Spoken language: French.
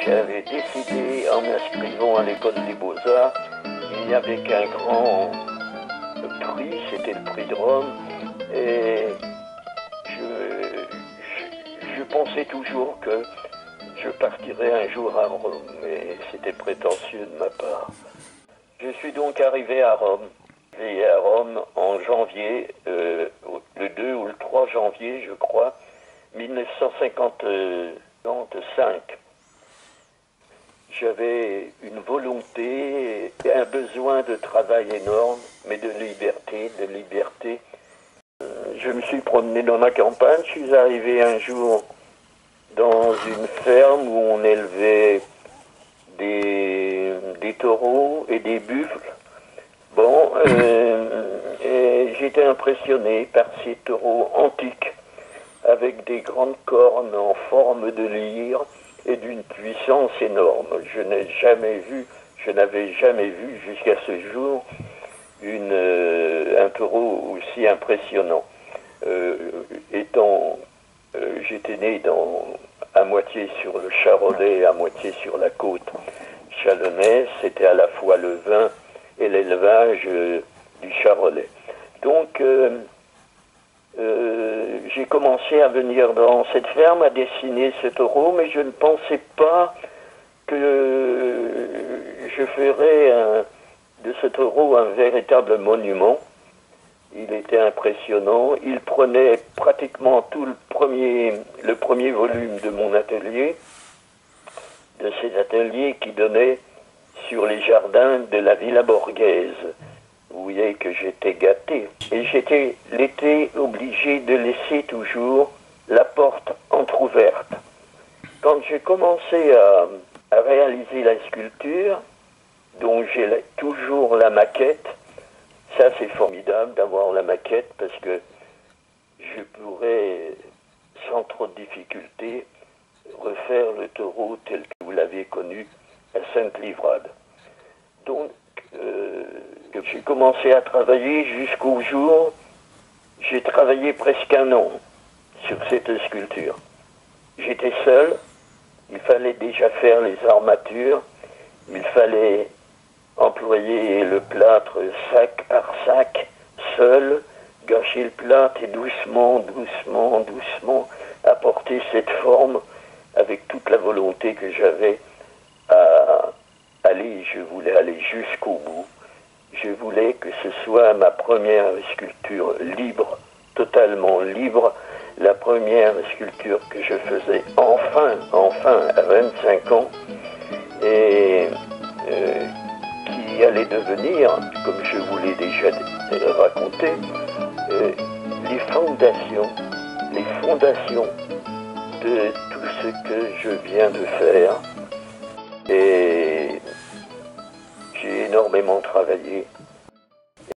j'avais décidé, en m'inscrivant à l'école des Beaux-Arts, il n'y avait qu'un grand prix, c'était le prix de Rome, et je pensais toujours que je partirais un jour à Rome, mais c'était prétentieux de ma part. Je suis donc arrivé à Rome. Et à Rome en janvier, le 2 ou le 3 janvier, je crois, 1955. J'avais une volonté et un besoin de travail énorme, mais de liberté, de liberté. Je me suis promené dans la campagne, je suis arrivé un jour dans une ferme où on élevait des taureaux et des buffles. Bon, et j'étais impressionné par ces taureaux antiques, avec des grandes cornes en forme de lyre et d'une puissance énorme. Je n'avais jamais vu jusqu'à ce jour un taureau aussi impressionnant. J'étais né à moitié sur le Charolais, à moitié sur la côte chalonnaise. C'était à la fois le vin et l'élevage du Charolais. Donc, j'ai commencé à venir dans cette ferme, à dessiner ce taureau, mais je ne pensais pas que je ferais de ce taureau un véritable monument. Il était impressionnant. Il prenait pratiquement tout le premier volume de mon atelier, de ces ateliers qui donnaient sur les jardins de la Villa Borghese. Vous voyez que j'étais gâté. Et j'étais l'été obligé de laisser toujours la porte entr'ouverte. Quand j'ai commencé à réaliser la sculpture, dont j'ai toujours la maquette, ça c'est formidable d'avoir la maquette parce que je pourrais, sans trop de difficulté, refaire le taureau tel que vous l'avez connu à Sainte-Livrade. Donc, j'ai commencé à travailler jusqu'au jour, j'ai travaillé presque un an sur cette sculpture. J'étais seul, il fallait déjà faire les armatures, il fallait employer le plâtre sac par sac, seul, gâcher le plâtre et doucement apporter cette forme avec toute la volonté que j'avais je voulais aller jusqu'au bout. Je voulais que ce soit ma première sculpture libre, totalement libre, la première sculpture que je faisais enfin, à 25 ans, et qui allait devenir, comme je vous l'ai déjà raconté, les fondations de tout ce que je viens de faire. Et j'ai énormément travaillé.